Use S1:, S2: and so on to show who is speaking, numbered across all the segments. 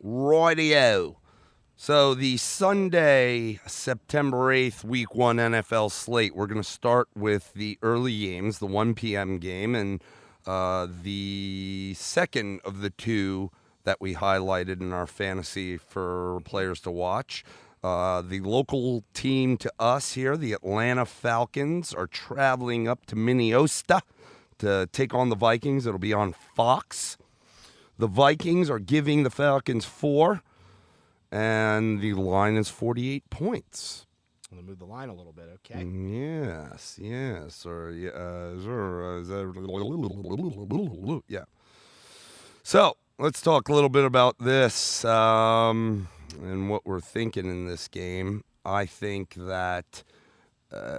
S1: Rightio. So the Sunday, September 8th, Week 1 NFL slate, we're going to start with the early games, the 1 p.m. game, and the second of the two that we highlighted in our fantasy for players to watch. The local team to us here, the Atlanta Falcons, are traveling up to Minnesota to take on the Vikings. It'll be on Fox. The Vikings are giving the Falcons 4, and the line is 48 points.
S2: I'm going to move the line a little bit, okay?
S1: Yes. Yeah. So let's talk a little bit about this and what we're thinking in this game. I think that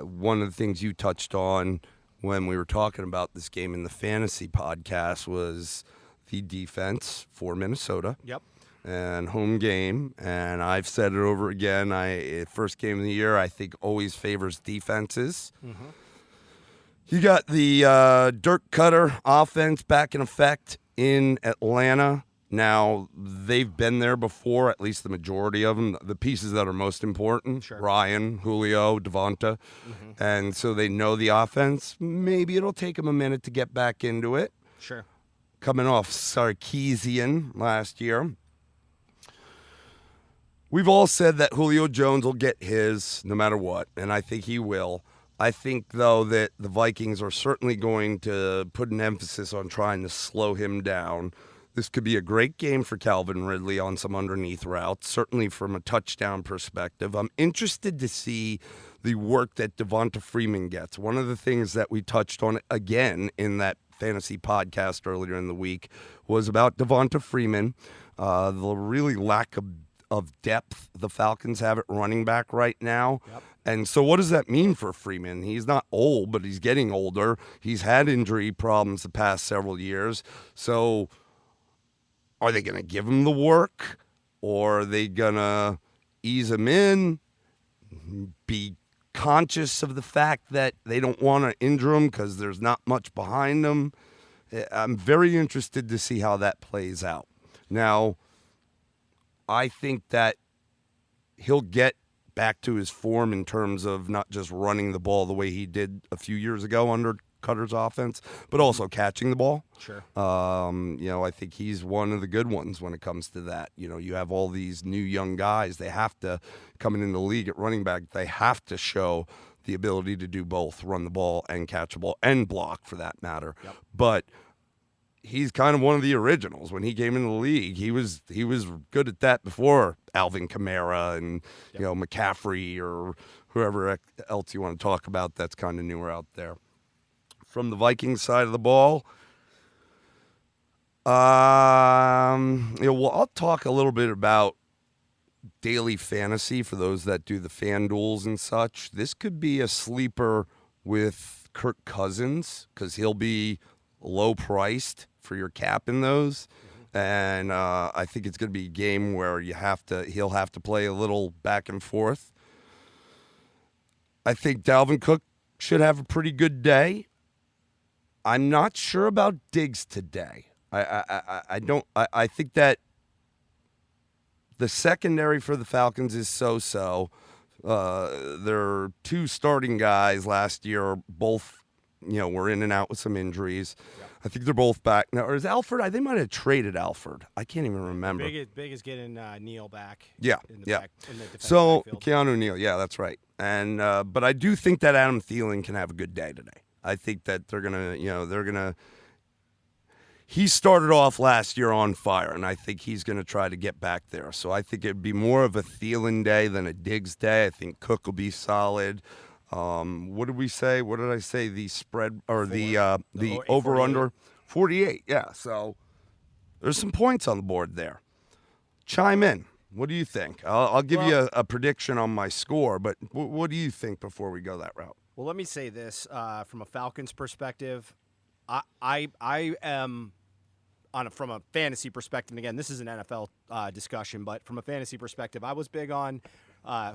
S1: one of the things you touched on when we were talking about this game in the fantasy podcast was the defense for Minnesota.
S2: Yep.
S1: And home game, and I've said it over again. First game of the year, I think always favors defenses. Mm-hmm. You got the Dirk Cutter offense back in effect in Atlanta. Now, they've been there before, at least the majority of them. The pieces that are most important,
S2: sure.
S1: Ryan, Julio, Devonta. Mm-hmm. And so they know the offense. Maybe it'll take them a minute to get back into it.
S2: Sure.
S1: Coming off Sarkisian last year. We've all said that Julio Jones will get his no matter what, and I think he will. I think, though, that the Vikings are certainly going to put an emphasis on trying to slow him down. This could be a great game for Calvin Ridley on some underneath routes, certainly from a touchdown perspective. I'm interested to see the work that Devonta Freeman gets. One of the things that we touched on again in that fantasy podcast earlier in the week was about Devonta Freeman, the really lack of depth the Falcons have at running back right now.
S2: Yep.
S1: And so what does that mean for Freeman? He's not old, but he's getting older. He's had injury problems the past several years. So are they going to give him the work, or are they going to ease him in, be conscious of the fact that they don't want to injure him because there's not much behind him? I'm very interested to see how that plays out. Now, I think that he'll get back to his form in terms of not just running the ball the way he did a few years ago under Cutter's offense, but also catching the ball.
S2: Sure.
S1: I think he's one of the good ones when it comes to that. You have all these new young guys. They have to, coming in the league at running back, they have to show the ability to do both, run the ball and catch the ball and block for that matter.
S2: Yep.
S1: But he's kind of one of the originals. When he came into the league, he was good at that before Alvin Kamara and McCaffrey or whoever else you want to talk about that's kind of newer out there. From the Vikings side of the ball, I'll talk a little bit about daily fantasy for those that do the FanDuels and such. This could be a sleeper with Kirk Cousins because he'll be low priced for your cap in those. Mm-hmm. And I think it's going to be a game where he'll have to play a little back and forth. I think Dalvin Cook should have a pretty good day. I'm not sure about Diggs today. I think that the secondary for the Falcons is so-so. Their two starting guys last year both, were in and out with some injuries. Yep. I think they're both back now. Or is Alford? They might have traded Alford. I can't even remember.
S2: Big is getting Neal back.
S1: Yeah,
S2: in the defensive
S1: so
S2: backfield.
S1: Keanu Neal, yeah, that's right. And but I do think that Adam Thielen can have a good day today. I think that they're gonna. He started off last year on fire, and I think he's going to try to get back there. So I think it'd be more of a Thielen day than a Diggs day. I think Cook will be solid. What did we say? What did I say? The spread or the over-under? 48, yeah. So there's some points on the board there. Chime in. What do you think? I'll give you a prediction on my score, but what do you think before we go that route?
S2: Well, let me say this. From a Falcons perspective, I am from a fantasy perspective. And again, this is an NFL discussion, but from a fantasy perspective, I was big on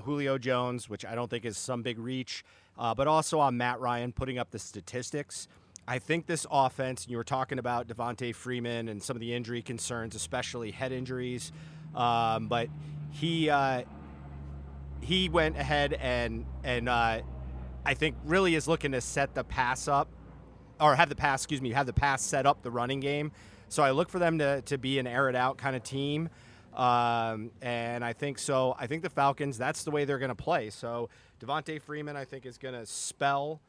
S2: Julio Jones, which I don't think is some big reach, but also on Matt Ryan putting up the statistics. I think this offense, and you were talking about Devonta Freeman and some of the injury concerns, especially head injuries. But he went ahead and I think really is looking to set the pass up, or have the pass set up the running game. So I look for them to be an air it out kind of team. And I think so. I think the Falcons, that's the way they're going to play. So Devontae Freeman, I think, is going to spell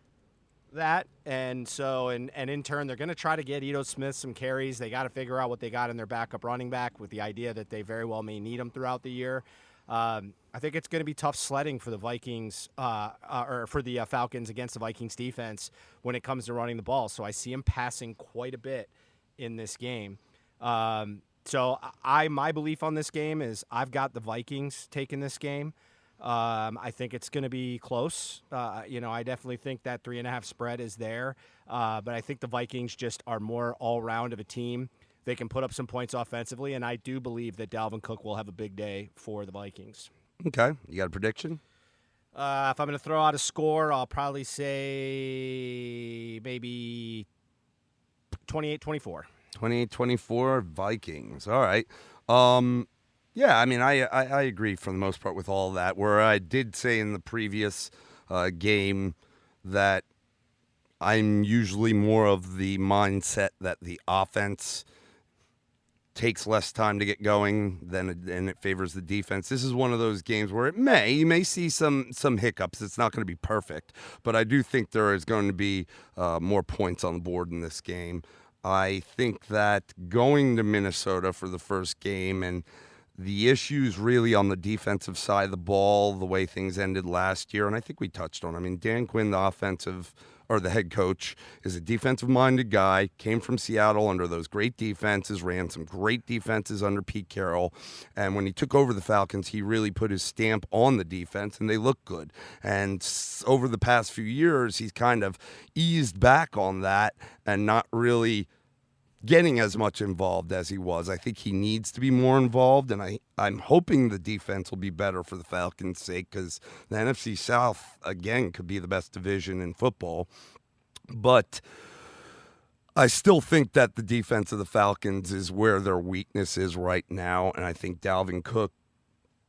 S2: that. And so, and in turn, they're going to try to get Ito Smith some carries. They got to figure out what they got in their backup running back, with the idea that they very well may need him throughout the year. I think it's going to be tough sledding for the Vikings, or for the Falcons against the Vikings defense when it comes to running the ball. So I see him passing quite a bit in this game. So my belief on this game is I've got the Vikings taking this game. I think it's going to be close. I definitely think that 3.5 spread is there. But I think the Vikings just are more all-round of a team. They can put up some points offensively, and I do believe that Dalvin Cook will have a big day for the Vikings.
S1: Okay. You got a prediction?
S2: If I'm going to throw out a score, I'll probably say maybe 28-24.
S1: 28-24 Vikings. All right. Yeah, I mean, I agree for the most part with all that, where I did say in the previous game that I'm usually more of the mindset that the offense takes less time to get going and it favors the defense. This is one of those games where you may see some hiccups. It's not going to be perfect, but I do think there is going to be more points on the board in this game. I think that going to Minnesota for the first game, and the issues really on the defensive side of the ball, the way things ended last year, and I think we touched on. I mean, Dan Quinn, the head coach, is a defensive-minded guy, came from Seattle under those great defenses, ran some great defenses under Pete Carroll, and when he took over the Falcons, he really put his stamp on the defense, and they look good. And over the past few years, he's kind of eased back on that and not really getting as much involved as he was. I think he needs to be more involved, and I'm hoping the defense will be better for the Falcons' sake, because the NFC South, again, could be the best division in football. But I still think that the defense of the Falcons is where their weakness is right now, and I think Dalvin Cook,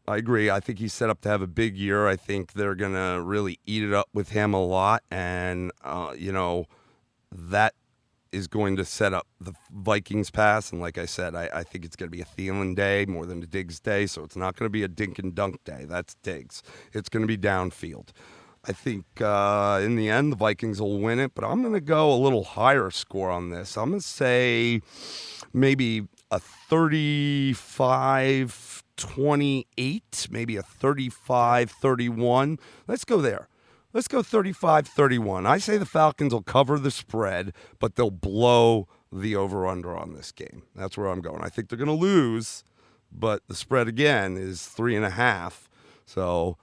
S1: I agree. I think he's set up to have a big year. I think they're going to really eat it up with him a lot, and, that is going to set up the Vikings pass. And like I said, I think it's going to be a Thielen day more than a Diggs day, so it's not going to be a dink and dunk day. That's Diggs. It's going to be downfield. I think in the end, the Vikings will win it, but I'm going to go a little higher score on this. I'm going to say maybe a 35-28, maybe a 35-31. Let's go there. Let's go 35-31. I say the Falcons will cover the spread, but they'll blow the over-under on this game. That's where I'm going. I think they're going to lose, but the spread, again, is 3.5. So,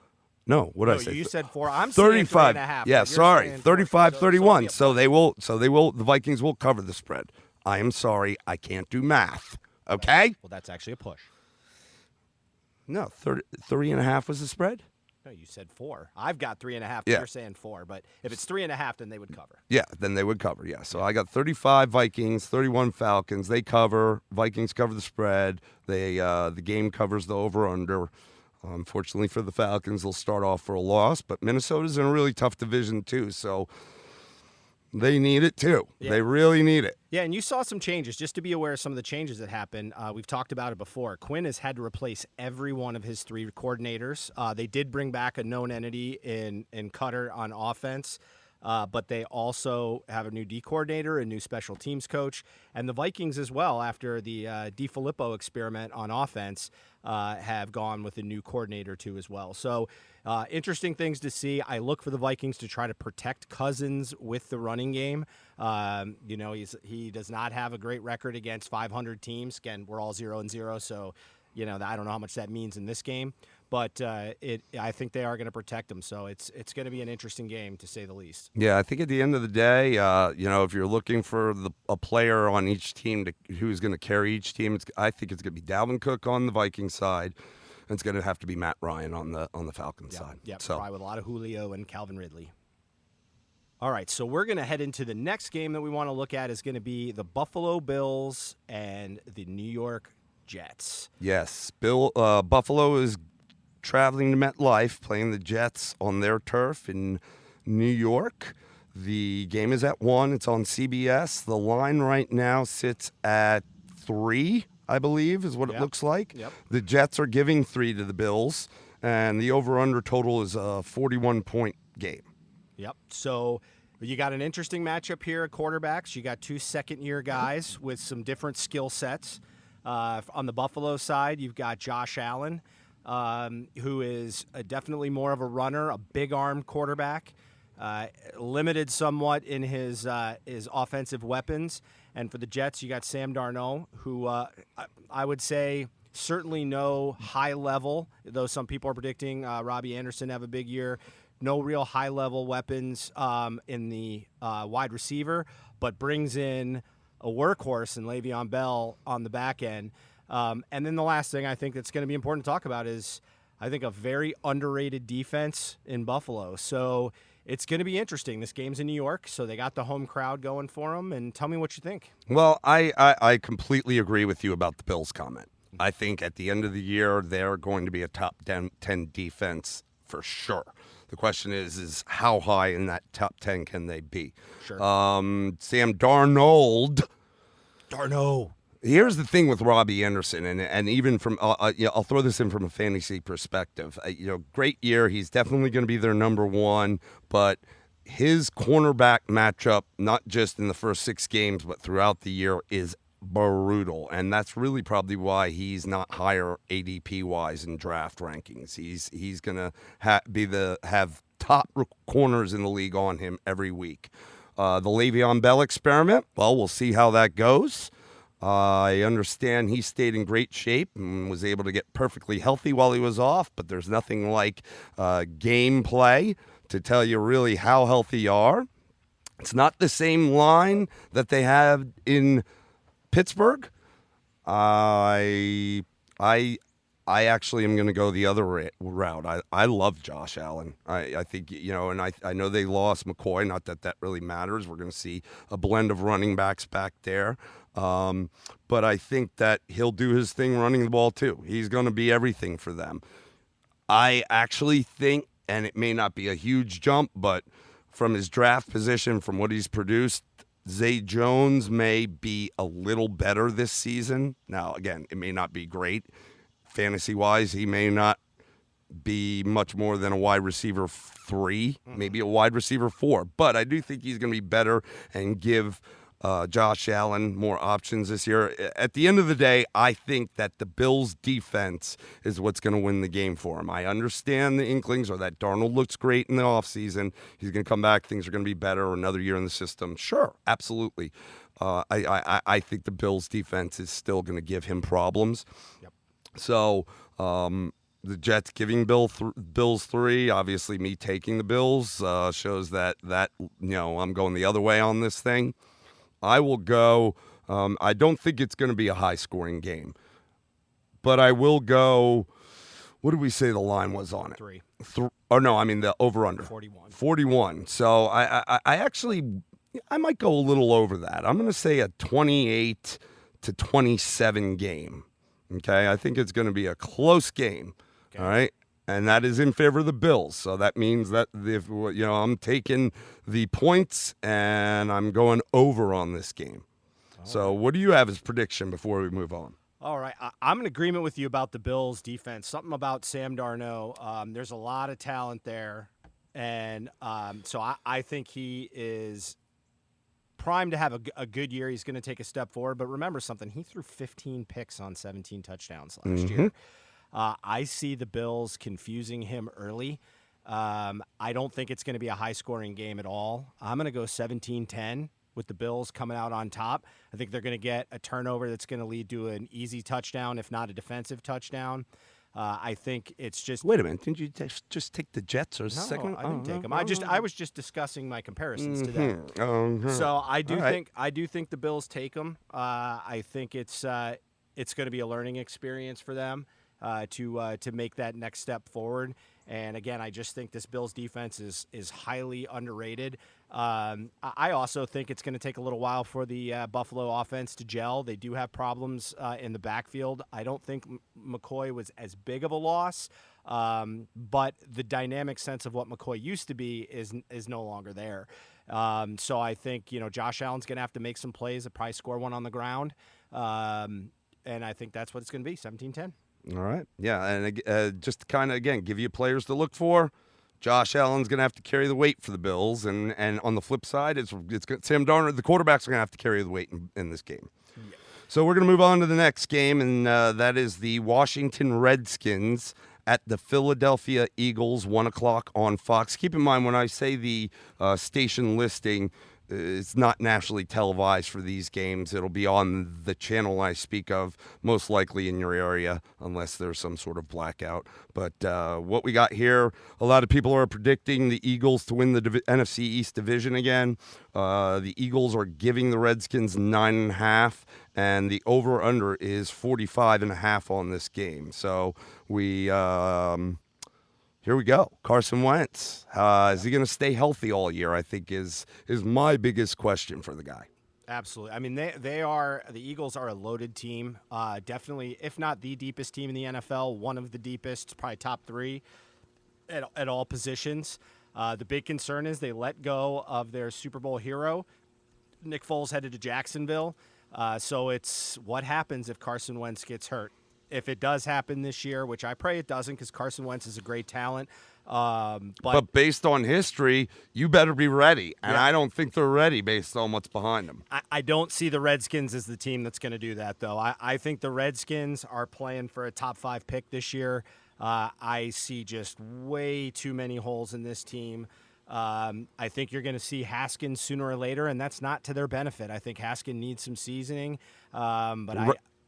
S1: no, what did I say?
S2: You said 4. I'm
S1: 35.
S2: saying 3.5.
S1: Yeah, sorry. 35-31.
S2: So
S1: The Vikings will cover the spread. I am sorry. I can't do math. Okay?
S2: Well, that's actually a push.
S1: No, 3.5 was the spread?
S2: No, you said 4. I've got 3.5.
S1: Yeah.
S2: You're saying 4, but if it's 3.5, then they would cover.
S1: Yeah, then they would cover. Yeah, so I got 35 Vikings, 31 Falcons. They cover. Vikings cover the spread. The game covers the over/under. Unfortunately for the Falcons, they'll start off for a loss, but Minnesota's in a really tough division too, so they need it too. Yeah. They really need it.
S2: Yeah, and you saw some changes. Just to be aware of some of the changes that happened, we've talked about it before. Quinn has had to replace every one of his 3 coordinators. They did bring back a known entity in Cutter on offense, but they also have a new D coordinator, a new special teams coach, and the Vikings as well, after the DiFilippo experiment on offense, have gone with a new coordinator too as well. So interesting things to see. I look for the Vikings to try to protect Cousins with the running game. He does not have a great record against 500 teams. Again, we're all 0-0, so I don't know how much that means in this game, but I think they are going to protect him. So it's going to be an interesting game, to say the least.
S1: Yeah, I think at the end of the day, if you're looking for a player on each team who's going to carry each team, I think it's going to be Dalvin Cook on the Vikings side, and it's going to have to be Matt Ryan on the Falcons side.
S2: Yeah,
S1: so
S2: probably with a lot of Julio and Calvin Ridley. All right, so we're going to head into the next game that we want to look at is going to be the Buffalo Bills and the New York Jets.
S1: Yes, Buffalo is traveling to MetLife, playing the Jets on their turf in New York. The game is at 1. It's on CBS. The line right now sits at 3, I believe, is what it looks like.
S2: Yep.
S1: The Jets are giving 3 to the Bills, and the over-under total is a 41-point game.
S2: Yep. So you got an interesting matchup here at quarterbacks. You got 2 second-year guys with some different skill sets. On the Buffalo side, you've got Josh Allen, who is definitely more of a runner, a big-armed quarterback. Limited somewhat in his offensive weapons. And for the Jets, you got Sam Darnold, who I would say certainly no high level, though some people are predicting Robbie Anderson have a big year. No real high-level weapons in the wide receiver, but brings in a workhorse in Le'Veon Bell on the back end. And then the last thing I think that's going to be important to talk about is I think a very underrated defense in Buffalo. So it's going to be interesting. This game's in New York, so they got the home crowd going for them. And tell me what you think.
S1: Well, I completely agree with you about the Bills comment. I think at the end of the year, they're going to be a top 10 defense for sure. The question is how high in that top 10 can they be?
S2: Sure.
S1: Sam Darnold.
S2: Darno.
S1: Here's the thing with Robbie Anderson, and even from I'll throw this in from a fantasy perspective. Great year. He's definitely going to be their number 1, but his cornerback matchup, not just in the first 6 games, but throughout the year, is brutal, and that's really probably why he's not higher ADP wise in draft rankings. He's gonna have top corners in the league on him every week. The Le'Veon Bell experiment, well, we'll see how that goes. I understand he stayed in great shape and was able to get perfectly healthy while he was off, but there's nothing like gameplay to tell you really how healthy you are. It's not the same line that they have in Pittsburgh. I actually am going to go the other route. I love Josh Allen. I think, and I know they lost McCoy, not that really matters. We're going to see a blend of running backs back there. But I think that he'll do his thing running the ball too. He's going to be everything for them. I actually think, and it may not be a huge jump, but from his draft position, from what he's produced, Zay Jones may be a little better this season. Now, again, it may not be great. Fantasy-wise, he may not be much more than a wide receiver 3, maybe a wide receiver 4. But I do think he's going to be better and give Josh Allen more options this year. At the end of the day, I think that the Bills' defense is what's going to win the game for him. I understand the inklings, or that Darnold looks great in the offseason. He's going to come back. Things are going to be better. Another year in the system. Sure, absolutely. I think the Bills' defense is still going to give him problems.
S2: Yep.
S1: So the Jets giving Bills 3, obviously me taking the Bills shows that I'm going the other way on this thing. I will go. I don't think it's going to be a high-scoring game, but I will go. What did we say the line was on it?
S2: 3.
S1: The over/under.
S2: 41.
S1: 41. So I might go a little over that. I'm going to say a 28-27 game. Okay, I think it's going to be a close game. Okay. All right. And that is in favor of the Bills. So that means that I'm taking the points and I'm going over on this game. So what do you have as prediction before we move on?
S2: All right. I'm in agreement with you about the Bills' defense. Something about Sam Darnold. There's a lot of talent there. And so I think he is primed to have a good year. He's going to take a step forward. But remember something. He threw 15 picks on 17 touchdowns last year. I see the Bills confusing him early. I don't think it's going to be a high-scoring game at all. I'm going to go 17-10 with the Bills coming out on top. I think they're going to get a turnover that's going to lead to an easy touchdown, if not a defensive touchdown. I think it's just.
S1: Wait a minute! Didn't you just take the Jets or second?
S2: I didn't take them. I was just discussing my comparisons to them. So I do think the Bills take them. I think it's going to be a learning experience for them. to make that next step forward. And again, I just think this Bills defense is highly underrated. I also think it's going to take a little while for the Buffalo offense to gel. They do have problems in the backfield. I don't think McCoy was as big of a loss, but the dynamic sense of what McCoy used to be is no longer there. So I think Josh Allen's going to have to make some plays, probably score one on the ground, and I think that's what it's going to be. 17-10.
S1: All right. Yeah, and just to kind of, again, give you players to look for, Josh Allen's going to have to carry the weight for the Bills, and on the flip side, it's Sam Darnold, the quarterback's going to have to carry the weight in this game. Yeah. So we're going to move on to the next game, and that is the Washington Redskins at the Philadelphia Eagles, 1 o'clock on Fox. Keep in mind, when I say the station listing, it's not nationally televised for these games. It'll be on the channel I speak of, most likely in your area, unless there's some sort of blackout. But what we got here, a lot of people are predicting the Eagles to win the NFC East division again. The Eagles are giving the Redskins 9.5, and the over-under is 45.5 on this game. So here we go. Carson Wentz. Is he going to stay healthy all year? I think is my biggest question for the guy.
S2: Absolutely. I mean, the Eagles are a loaded team. Definitely, if not the deepest team in the NFL, one of the deepest, probably top 3 at all positions. The big concern is they let go of their Super Bowl hero. Nick Foles headed to Jacksonville. So it's what happens if Carson Wentz gets hurt. If it does happen this year, which I pray it doesn't, because Carson Wentz is a great talent.
S1: But based on history, you better be ready. And I don't think they're ready based on what's behind them.
S2: I don't see the Redskins as the team that's going to do that, though. I think the Redskins are playing for a top 5 pick this year. I see just way too many holes in this team. I think you're going to see Haskins sooner or later, and that's not to their benefit. I think Haskins needs some seasoning.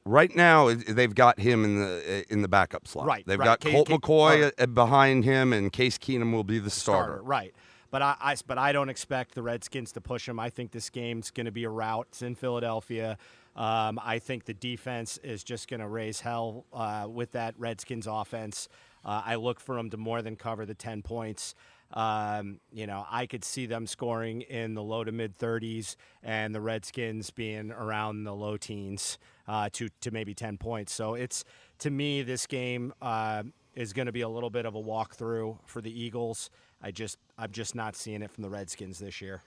S1: Right now, they've got him in the backup slot.
S2: Right,
S1: they've got Colt McCoy behind him, and Case Keenum will be the starter.
S2: Right, but I don't expect the Redskins to push him. I think this game's going to be a rout. It's in Philadelphia. I think the defense is just going to raise hell with that Redskins offense. I look for them to more than cover the 10 points. I could see them scoring in the low to mid 30s and the Redskins being around the low teens to maybe 10 points. So to me, this game is going to be a little bit of a walkthrough for the Eagles. I'm just not seeing it from the Redskins this year.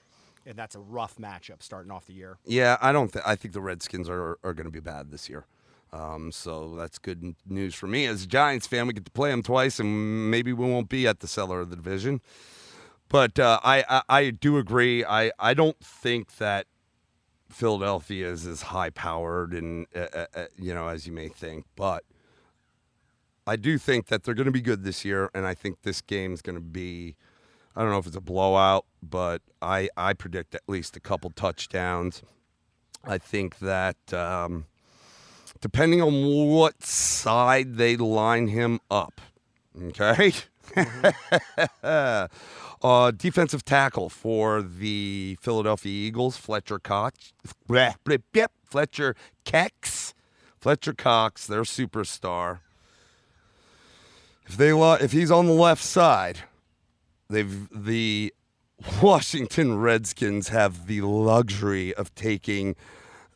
S2: And that's a rough matchup starting off the year.
S1: Yeah, I think the Redskins are going to be bad this year. So that's good news for me. As a Giants fan, we get to play them twice, and maybe we won't be at the cellar of the division. But I do agree. I don't think that Philadelphia is as high-powered and as you may think. But I do think that they're going to be good this year, and I think this game's going to be, I don't know if it's a blowout, but I predict at least a couple touchdowns. I think that depending on what side they line him up, okay? Defensive tackle for the Philadelphia Eagles, Fletcher Cox, their superstar. If he's on the left side, the Washington Redskins have the luxury of taking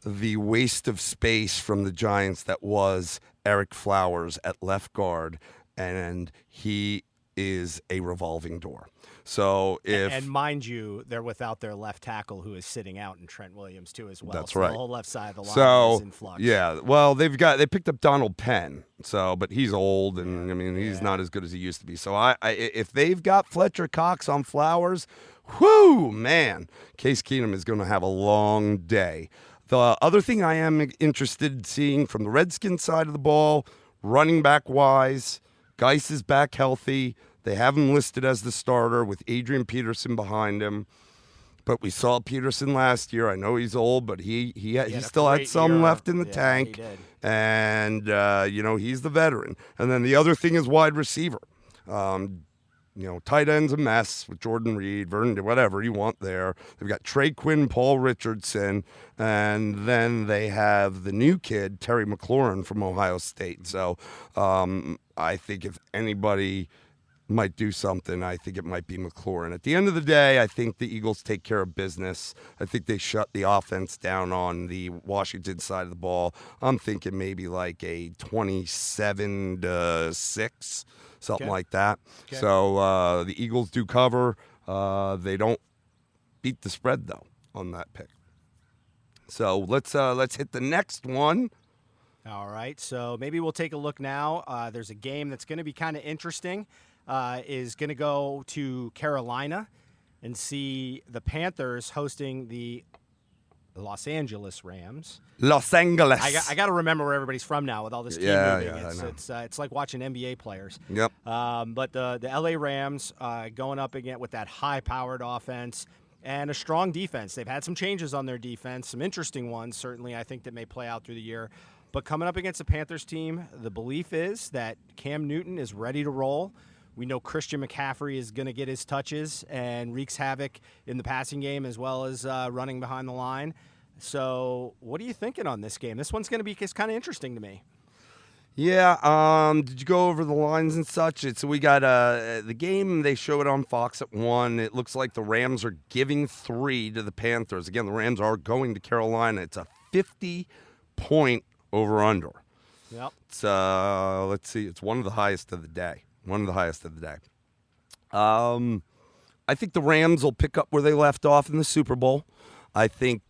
S1: the waste of space from the Giants that was Eric Flowers at left guard, and he is a revolving door. So
S2: and mind you, they're without their left tackle, who is sitting out, in Trent Williams too as well.
S1: That's
S2: so
S1: right.
S2: The whole left side of the line is in flux.
S1: Yeah, well, they picked up Donald Penn, but he's old, and he's not as good as he used to be. So if they've got Fletcher Cox on Flowers, whoo, man, Case Keenum is going to have a long day. The other thing I am interested in seeing from the Redskins side of the ball, running back wise, Geis is back healthy. They have him listed as the starter with Adrian Peterson behind him. But we saw Peterson last year. I know he's old, but he still had some left in the tank.
S2: He did.
S1: And, he's the veteran. And then the other thing is wide receiver. tight end's a mess with Jordan Reed, Vernon, whatever you want there. They've got Trey Quinn, Paul Richardson, and then they have the new kid, Terry McLaurin from Ohio State. So I think if anybody might do something, I think it might be McLaurin. At the end of the day, I think the Eagles take care of business. I think they shut the offense down on the Washington side of the ball. I'm thinking maybe like a 27-6, something like that.
S2: Okay.
S1: So the Eagles do cover. They don't beat the spread, though, on that pick. So let's hit the next one.
S2: All right, so maybe we'll take a look now. There's a game that's going to be kind of interesting. Is going to go to Carolina and see the Panthers hosting the Los Angeles Rams.
S1: Los Angeles.
S2: I got to remember where everybody's from now with all this team moving. It's like watching NBA players.
S1: Yep.
S2: But the LA Rams going up again with that high-powered offense and a strong defense. They've had some changes on their defense, some interesting ones, certainly, I think, that may play out through the year. But coming up against the Panthers team, the belief is that Cam Newton is ready to roll. We know Christian McCaffrey is going to get his touches and wreaks havoc in the passing game as well as running behind the line. So what are you thinking on this game? This one's going to be kind of interesting to me.
S1: Yeah, did you go over the lines and such? We got the game, they show it on Fox at 1. It looks like the Rams are giving 3 to the Panthers. Again, the Rams are going to Carolina. It's a 50-point over-under.
S2: Yep.
S1: It's, let's see, it's one of the highest of the day. I think the Rams will pick up where they left off in the Super Bowl. I think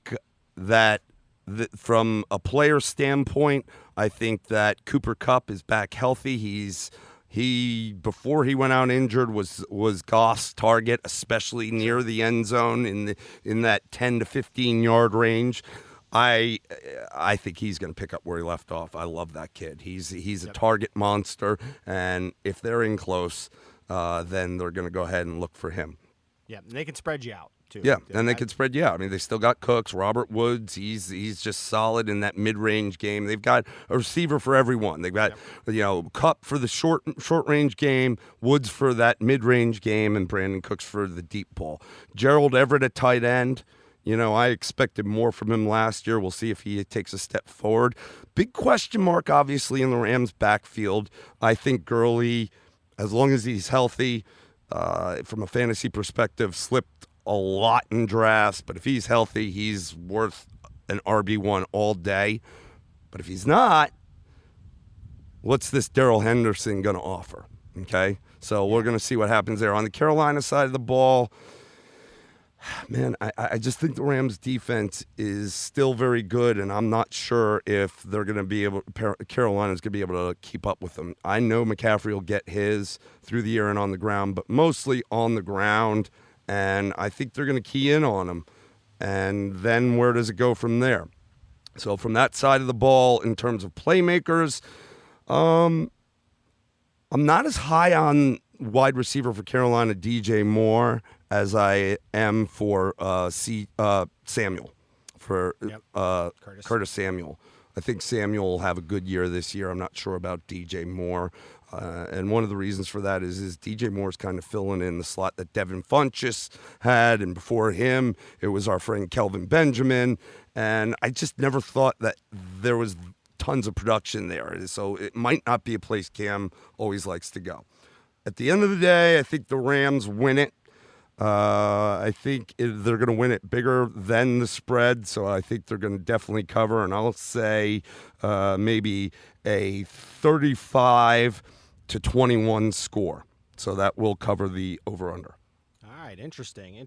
S1: that from a player standpoint, I think that Cooper Kupp is back healthy. He before he went out injured was Goff's target, especially near the end zone in that 10 to 15 yard range. I think he's going to pick up where he left off. I love that kid. He's a target monster, and if they're in close, then they're going to go ahead and look for him.
S2: Yeah, and they can spread you out too.
S1: Yeah, and they can spread you out. I mean, they still got Cooks, Robert Woods. He's just solid in that mid-range game. They've got a receiver for everyone. They've got Kupp for the short range game, Woods for that mid-range game, and Brandon Cooks for the deep ball. Gerald Everett at tight end. I expected more from him last year. We'll see if he takes a step forward. Big question mark, obviously, in the Rams' backfield. I think Gurley, as long as he's healthy, from a fantasy perspective, slipped a lot in drafts. But if he's healthy, he's worth an RB1 all day. But if he's not, what's this Darrell Henderson going to offer? Okay? So we're going to see what happens there. On the Carolina side of the ball, man, I just think the Rams' defense is still very good, and I'm not sure if they're going to be able. Carolina's going to be able to keep up with them. I know McCaffrey will get his through the air and on the ground, but mostly on the ground, and I think they're going to key in on him. And then where does it go from there? So from that side of the ball, in terms of playmakers, I'm not as high on wide receiver for Carolina, DJ Moore, as I am for Samuel, for Curtis Samuel. I think Samuel will have a good year this year. I'm not sure about DJ Moore. And one of the reasons for that is DJ Moore's kind of filling in the slot that Devin Funchess had. And before him, it was our friend Kelvin Benjamin. And I just never thought that there was tons of production there. So it might not be a place Cam always likes to go. At the end of the day, I think the Rams win it. I think they're going to win it bigger than the spread, so I think they're going to definitely cover, and I'll say maybe a 35-21 score. So that will cover the over-under.
S2: All right, interesting.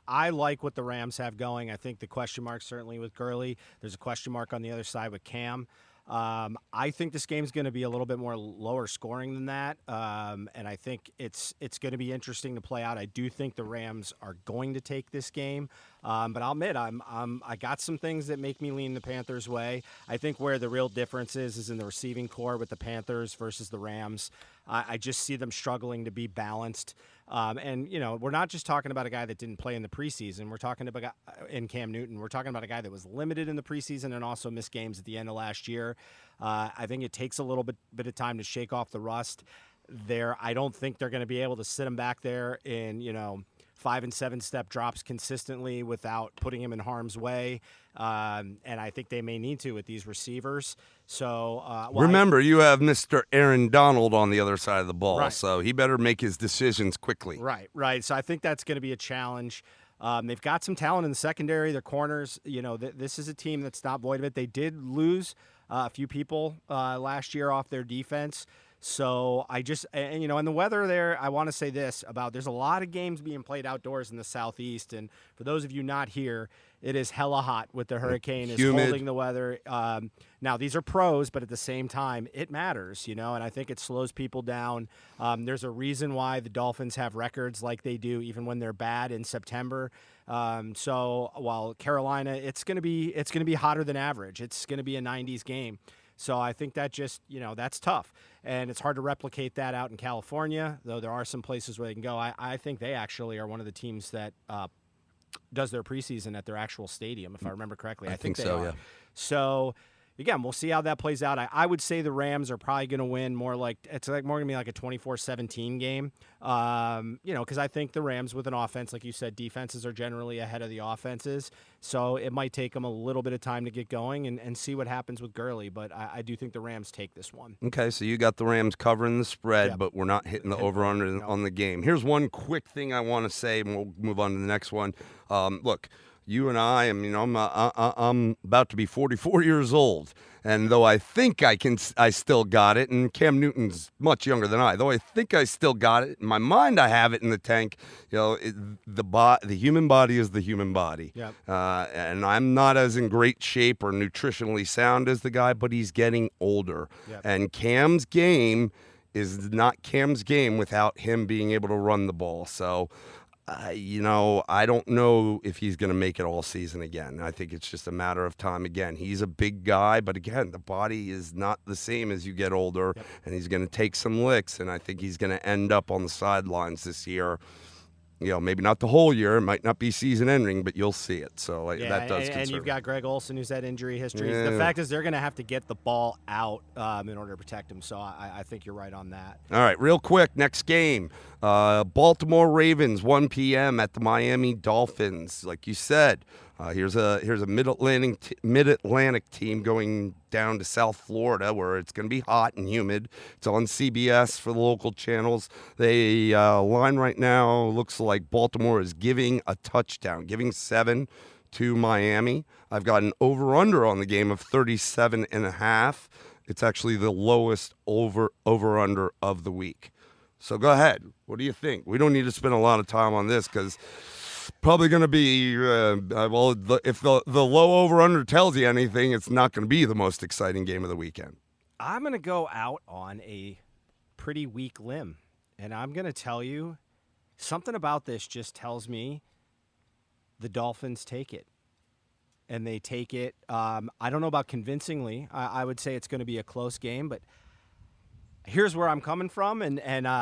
S2: I like what the Rams have going. I think the question mark certainly with Gurley. There's a question mark on the other side with Cam. I think this game's going to be a little bit more lower scoring than that, and I think it's going to be interesting to play out. I do think the Rams are going to take this game, but I'll admit I got some things that make me lean the Panthers' way. I think where the real difference is in the receiving core with the Panthers versus the Rams. I just see them struggling to be balanced. And, we're not just talking about a guy that didn't play in the preseason. We're talking about in Cam Newton. We're talking about a guy that was limited in the preseason and also missed games at the end of last year. I think it takes a little bit of time to shake off the rust. I don't think they're going to be able to sit him back there in 5 and 7 step drops consistently without putting him in harm's way. And I think they may need to with these receivers. So
S1: remember, you have Mr. Aaron Donald on the other side of the ball,
S2: Right.
S1: so he better make his decisions quickly.
S2: Right. So I think that's going to be a challenge. They've got some talent in the secondary. Their corners, this is a team that's not void of it. They did lose a few people last year off their defense. So and the weather there, I want to say this about there's a lot of games being played outdoors in the Southeast. And for those of you not here, it is hella hot with the hurricane is
S1: Humid.
S2: holding the weather. Now, these are pros, but at the same time, it matters, and I think it slows people down. There's a reason why the Dolphins have records like they do, even when they're bad in September. So while Carolina, it's going to be hotter than average. It's going to be a 90s game. So I think that just, that's tough. And it's hard to replicate that out in California, though there are some places where they can go. I think they actually are one of the teams that does their preseason at their actual stadium, if I remember correctly. I think they
S1: so,
S2: are.
S1: yeah.
S2: So, again, we'll see how that plays out. I would say the Rams are probably going to win more going to be like a 24-17 game. Because I think the Rams with an offense, like you said, defenses are generally ahead of the offenses. So it might take them a little bit of time to get going and see what happens with Gurley. But I do think the Rams take this one.
S1: Okay, so you got the Rams covering the spread,
S2: Yep.
S1: but we're not hitting the over-under on the game. Here's one quick thing I want to say, and we'll move on to the next one. Look, you and I'm about to be 44 years old, and though I think I still got it, and Cam Newton's much younger than I, though I think I still got it, in my mind I have it in the tank. The human body is the human body.
S2: Yep.
S1: And I'm not as in great shape or nutritionally sound as the guy, but he's getting older.
S2: Yep.
S1: And Cam's game is not Cam's game without him being able to run the ball. So, I don't know if he's going to make it all season again. I think it's just a matter of time again. He's a big guy, but again, the body is not the same as you get older, and he's going to take some licks, and I think he's going to end up on the sidelines this year. Maybe not the whole year. It might not be season-ending, but you'll see it. So that does concern
S2: and you've
S1: me.
S2: got Greg Olsen, who's had injury history.
S1: Yeah.
S2: The fact is they're going to have to get the ball out in order to protect him. So I think you're right on that.
S1: All right, real quick, next game. Baltimore Ravens, 1 p.m. at the Miami Dolphins. Like you said, here's a mid-Atlantic team going down to South Florida where it's going to be hot and humid. It's on CBS for the local channels. The line right now looks like Baltimore is giving a touchdown, giving 7 to Miami. I've got an over-under on the game of 37.5. It's actually the lowest over-under of the week. So go ahead. What do you think? We don't need to spend a lot of time on this because probably going to be, if the low over-under tells you anything, it's not going to be the most exciting game of the weekend.
S2: I'm going to go out on a pretty weak limb, and I'm going to tell you something about this just tells me the Dolphins take it. And they take it, I don't know about convincingly. I would say it's going to be a close game, but here's where I'm coming from. And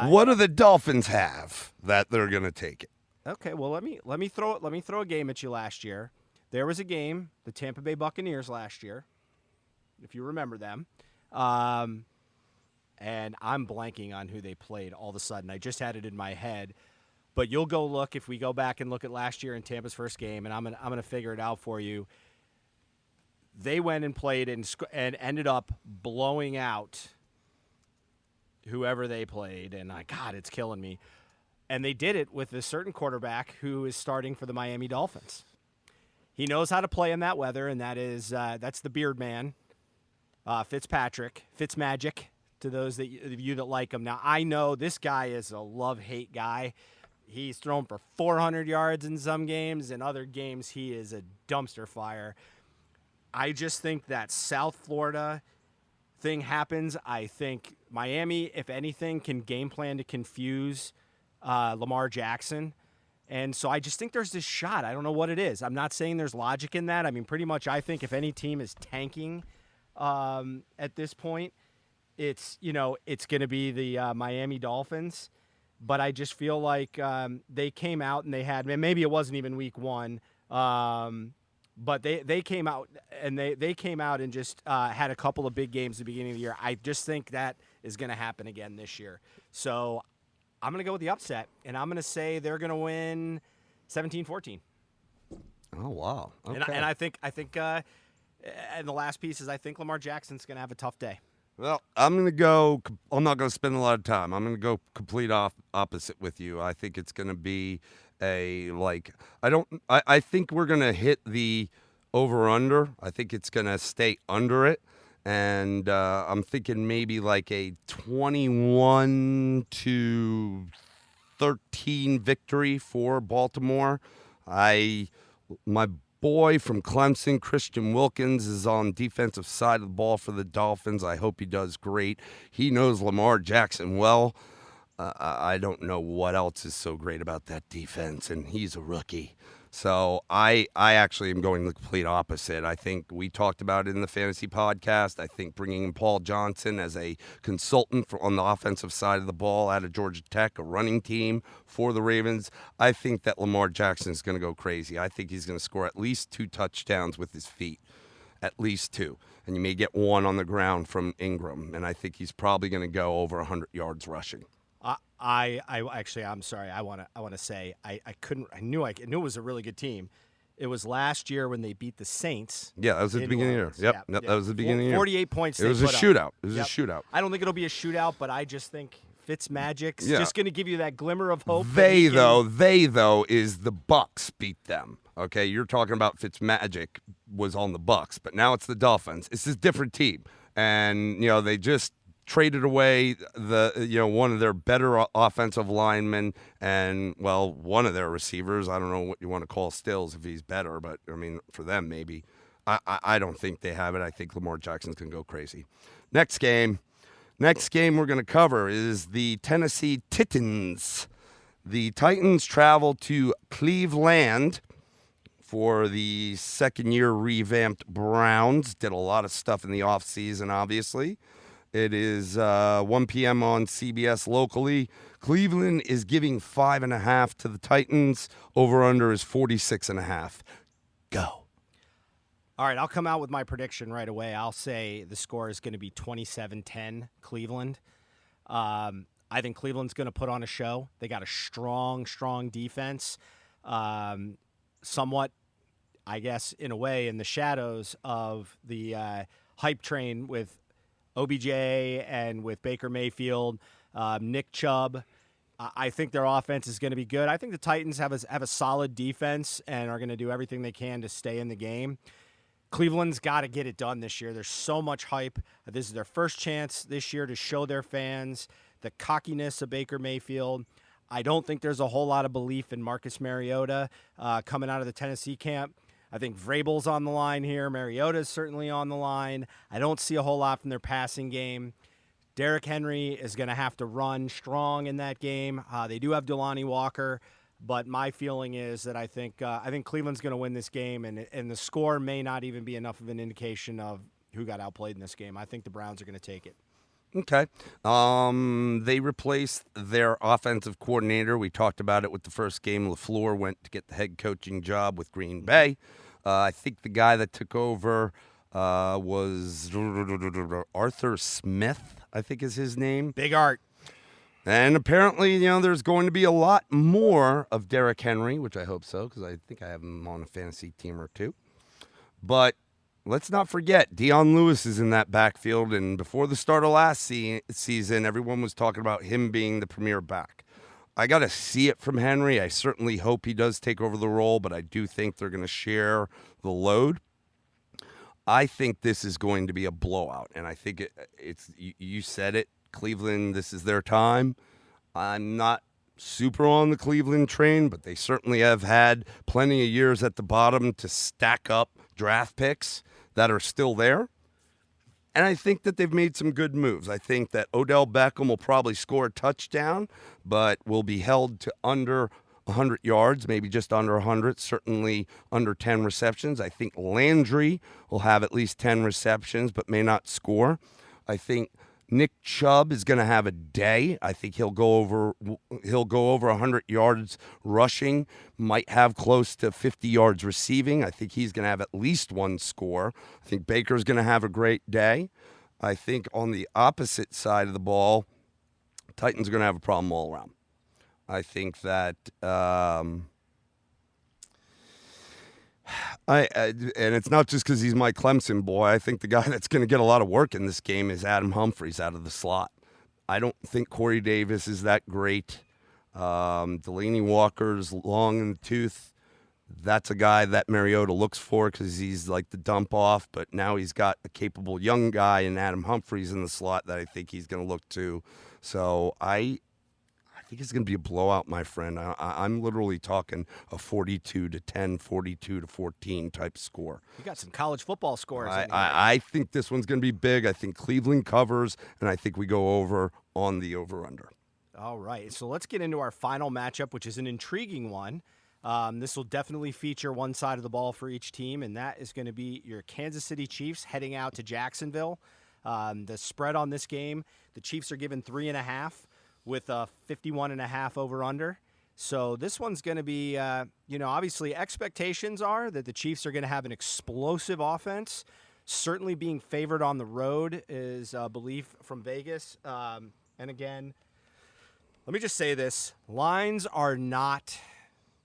S1: what do the Dolphins have that they're going to take it?
S2: Okay, well let me throw a game at you last year. There was a game, the Tampa Bay Buccaneers last year, if you remember them. And I'm blanking on who they played all of a sudden. I just had it in my head. But you'll go look if we go back and look at last year in Tampa's first game, and I'm gonna figure it out for you. They went and played and ended up blowing out whoever they played, and God, it's killing me. And they did it with a certain quarterback who is starting for the Miami Dolphins. He knows how to play in that weather, and that's the Beard Man, Fitzmagic. To those of you that like him, now I know this guy is a love-hate guy. He's thrown for 400 yards in some games. In other games, he is a dumpster fire. I just think that South Florida thing happens. I think Miami, if anything, can game plan to confuse Lamar Jackson. And so I just think there's this shot. I don't know what it is. I'm not saying there's logic in that. I mean, pretty much I think if any team is tanking at this point, it's going to be the Miami Dolphins. But I just feel like they came out and they had, maybe it wasn't even week one, but they came out and they came out and just had a couple of big games at the beginning of the year. I just think that is going to happen again this year. So I'm going to go with the upset, and I'm going to say they're going to win 17-14.
S1: Oh, wow. Okay.
S2: And I think, and the last piece is I think Lamar Jackson's going to have a tough day.
S1: Well, I'm not going to spend a lot of time. I'm going to go complete opposite with you. I think it's going to be I think we're going to hit the over-under. I think it's going to stay under it. And I'm thinking maybe like a 21-13 victory for Baltimore. My boy from Clemson, Christian Wilkins, is on defensive side of the ball for the Dolphins. I hope he does great. He knows Lamar Jackson well. I don't know what else is so great about that defense, and he's a rookie. So I actually am going the complete opposite. I think we talked about it in the fantasy podcast. I think bringing in Paul Johnson as a consultant on the offensive side of the ball out of Georgia Tech, a running team for the Ravens, I think that Lamar Jackson is going to go crazy. I think he's going to score at least 2 touchdowns with his feet, at least 2. And you may get 1 on the ground from Ingram, and I think he's probably going to go over 100 yards rushing.
S2: I'm sorry. I want to say I knew it was a really good team. It was last year when they beat the Saints.
S1: Yeah, that was at the beginning of the year. Yep, that was the beginning of the year.
S2: 48 points.
S1: It was a shootout. It was a shootout.
S2: I don't think it'll be a shootout, but I just think Fitzmagic's just going to give you that glimmer of hope.
S1: They though is the Bucks beat them. Okay, you're talking about Fitzmagic was on the Bucks, but now it's the Dolphins. It's a different team, and they just traded away one of their better offensive linemen and one of their receivers. I don't know what you want to call Stills if he's better, but I mean for them maybe. I don't think they have it. I think Lamar Jackson's gonna go crazy. Next game we're gonna cover is the Tennessee Titans. The Titans travel to Cleveland for the second-year revamped Browns. Did a lot of stuff in the offseason, obviously. It is 1 p.m. on CBS locally. Cleveland is giving 5.5 to the Titans. Over-under is 46.5. Go.
S2: All right, I'll come out with my prediction right away. I'll say the score is going to be 27-10 Cleveland. I think Cleveland's going to put on a show. They got a strong defense. Somewhat, I guess, in a way, in the shadows of the hype train with OBJ and with Baker Mayfield, Nick Chubb. I think their offense is going to be good. I think the Titans have a solid defense and are going to do everything they can to stay in the game. Cleveland's got to get it done this year. There's so much hype. This is their first chance this year to show their fans the cockiness of Baker Mayfield. I don't think there's a whole lot of belief in Marcus Mariota coming out of the Tennessee camp. I think Vrabel's on the line here. Mariota's certainly on the line. I don't see a whole lot from their passing game. Derrick Henry is going to have to run strong in that game. They do have Delanie Walker, but my feeling is that I think Cleveland's going to win this game, and the score may not even be enough of an indication of who got outplayed in this game. I think the Browns are going to take it.
S1: Okay. They replaced their offensive coordinator. We talked about it with the first game. LaFleur went to get the head coaching job with Green Bay. I think the guy that took over was Arthur Smith, I think is his name.
S2: Big Art.
S1: And apparently, there's going to be a lot more of Derrick Henry, which I hope so, because I think I have him on a fantasy team or two. But let's not forget, Deion Lewis is in that backfield, and before the start of last season, everyone was talking about him being the premier back. I got to see it from Henry. I certainly hope he does take over the role, but I do think they're going to share the load. I think this is going to be a blowout, and I think it's you said it, Cleveland, this is their time. I'm not super on the Cleveland train, but they certainly have had plenty of years at the bottom to stack up draft picks that are still there. And I think that they've made some good moves. I think that Odell Beckham will probably score a touchdown, but will be held to under 100 yards, maybe just under 100, certainly under 10 receptions. I think Landry will have at least 10 receptions, but may not score. I think Nick Chubb is going to have a day. I think he'll go over 100 yards rushing, might have close to 50 yards receiving. I think he's going to have at least one score. I think Baker's going to have a great day. I think on the opposite side of the ball, Titans are going to have a problem all around. I think that and it's not just because he's my Clemson boy. I think the guy that's going to get a lot of work in this game is Adam Humphries out of the slot. I don't think Corey Davis is that great. Delaney Walker's long in the tooth. That's a guy that Mariota looks for because he's like the dump off, but now he's got a capable young guy in Adam Humphries in the slot that I think he's going to look to. So I think it's going to be a blowout, my friend. I'm literally talking a 42-10, 42-14 type score.
S2: You got some college football scores.
S1: I think this one's going to be big. I think Cleveland covers, and I think we go over on the over-under.
S2: All right, so let's get into our final matchup, which is an intriguing one. This will definitely feature one side of the ball for each team, and that is going to be your Kansas City Chiefs heading out to Jacksonville. The spread on this game, the Chiefs are given 3.5 with a 51.5 over-under. So this one's going to be, obviously expectations are that the Chiefs are going to have an explosive offense. Certainly being favored on the road is a belief from Vegas. And again, let me just say this. Lines are not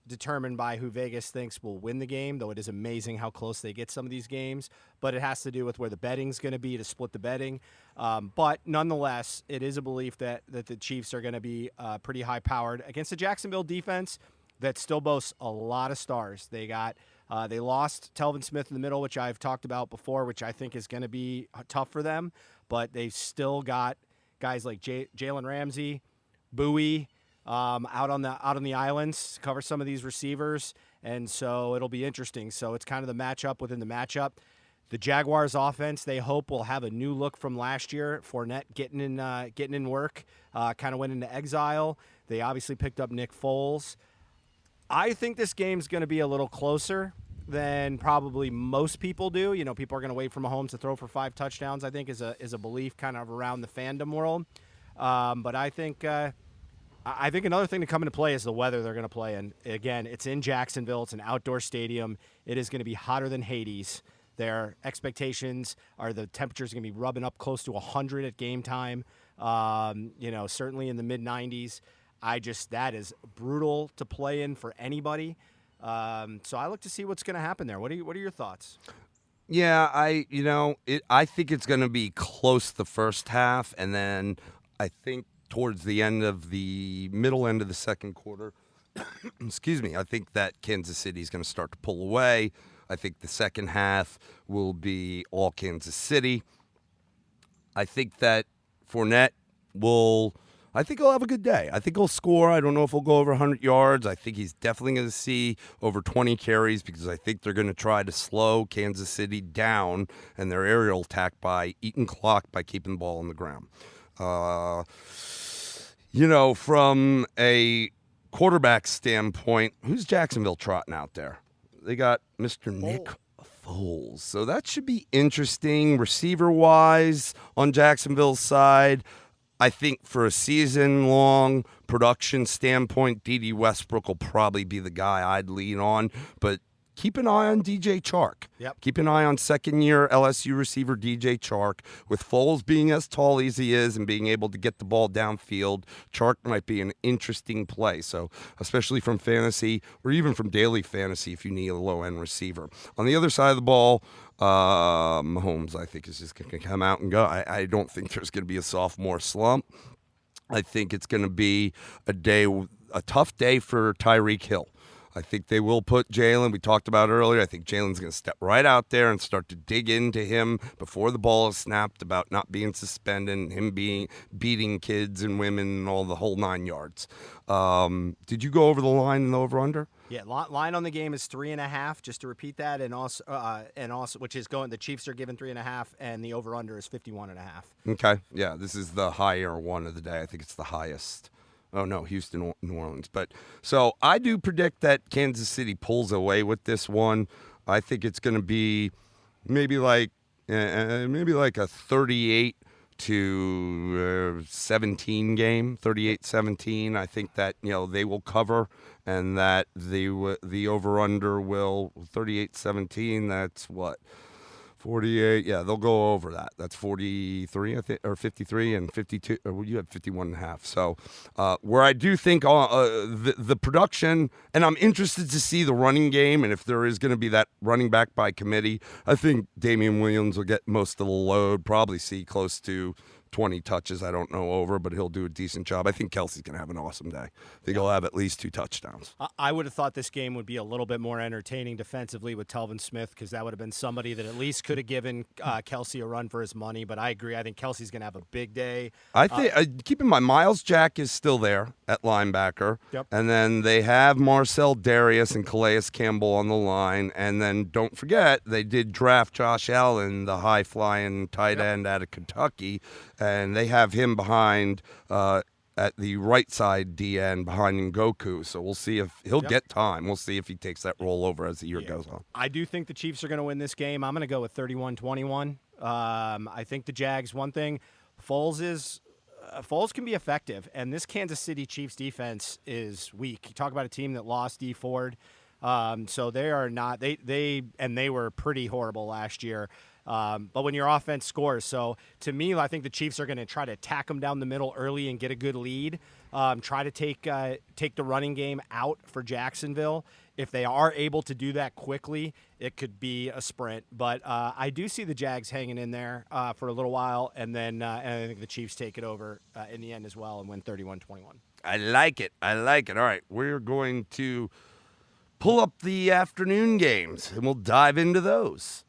S2: determined by who Vegas thinks will win the game, though it is amazing how close they get some of these games. But it has to do with where the betting's going to be to split the betting. But nonetheless, it is a belief that the Chiefs are going to be pretty high-powered against the Jacksonville defense that still boasts a lot of stars. They lost Telvin Smith in the middle, which I've talked about before, which I think is going to be tough for them. But they've still got guys like Jalen Ramsey, Bowie, out on the islands to cover some of these receivers, and so it'll be interesting. So it's kind of the matchup within the matchup. The Jaguars' offense, they hope, will have a new look from last year. Fournette getting in work, kind of went into exile. They obviously picked up Nick Foles. I think this game's going to be a little closer than probably most people do. You know, people are going to wait for Mahomes to throw for 5 touchdowns, I think is a belief kind of around the fandom world. But I think another thing to come into play is the weather they're going to play in. Again, it's in Jacksonville. It's an outdoor stadium. It is going to be hotter than Hades. Their expectations are the temperatures are going to be rubbing up close to 100 at game time. Certainly in the mid-90s. That is brutal to play in for anybody. So I look to see what's going to happen there. What are your thoughts?
S1: Yeah, I think it's going to be close the first half, and then I think towards the middle end of the second quarter, excuse me, I think that Kansas City is going to start to pull away. I think the second half will be all Kansas City. I think that Fournette he'll have a good day. I think he'll score. I don't know if he'll go over 100 yards. I think he's definitely going to see over 20 carries because I think they're going to try to slow Kansas City down and their aerial attack by eating clock by keeping the ball on the ground. From a quarterback standpoint, who's Jacksonville trotting out there? They got Mr. Nick Foles. So that should be interesting. Receiver-wise, on Jacksonville's side, I think for a season-long production standpoint, D.D. Westbrook will probably be the guy I'd lean on. But keep an eye on DJ Chark.
S2: Yep.
S1: Keep an eye on second-year LSU receiver DJ Chark. With Foles being as tall as he is and being able to get the ball downfield, Chark might be an interesting play. So, especially from fantasy or even from daily fantasy if you need a low-end receiver. On the other side of the ball, Mahomes, I think, is just going to come out and go. I don't think there's going to be a sophomore slump. I think it's going to be a tough day for Tyreek Hill. I think they will put Jalen. We talked about earlier. I think Jalen's going to step right out there and start to dig into him before the ball is snapped about not being suspended and him beating kids and women and all the whole 9 yards. Did you go over the line and the over-under?
S2: Yeah, line on the game is 3.5. Just to repeat that, and also, which is going. The Chiefs are given 3.5, and the over/under is 51.5.
S1: Okay, yeah, this is the higher one of the day. I think it's the highest. Oh, no, Houston, New Orleans. But so I do predict that Kansas City pulls away with this one. I think it's going to be maybe like a 38-17 game, 38-17. I think that, they will cover and that the over-under will 38-17. That's what? 48. Yeah, they'll go over that. That's 43, I think, or 53 and 52. Or you have 51 and a half. So where I do think the production, and I'm interested to see the running game, and if there is going to be that running back by committee, I think Damian Williams will get most of the load, probably see close to 20 touches. I don't know over, but he'll do a decent job. I think Kelsey's going to have an awesome day. I think he'll have at least 2 touchdowns.
S2: I would have thought this game would be a little bit more entertaining defensively with Telvin Smith, because that would have been somebody that at least could have given Kelsey a run for his money. But I agree. I think Kelsey's going to have a big day.
S1: I think keep in mind, Miles Jack is still there at linebacker.
S2: Yep.
S1: And then they have Marcel Darius and Calais Campbell on the line. And then don't forget, they did draft Josh Allen, the high-flying tight end out of Kentucky. And they have him behind at the right side DN behind Ngoku. So we'll see if he'll get time. We'll see if he takes that role over as the year goes on.
S2: I do think the Chiefs are going to win this game. I'm going to go with 31-21. I think the Jags, one thing, Foles can be effective, and this Kansas City Chiefs defense is weak. You talk about a team that lost D Ford. So they are not they were pretty horrible last year. But when your offense scores, so to me, I think the Chiefs are going to try to attack them down the middle early and get a good lead. Try to take the running game out for Jacksonville. If they are able to do that quickly, it could be a sprint. But I do see the Jags hanging in there for a little while, and then and I think the Chiefs take it over in the end as well and win 31-21.
S1: I like it. All right, we're going to pull up the afternoon games, and we'll dive into those.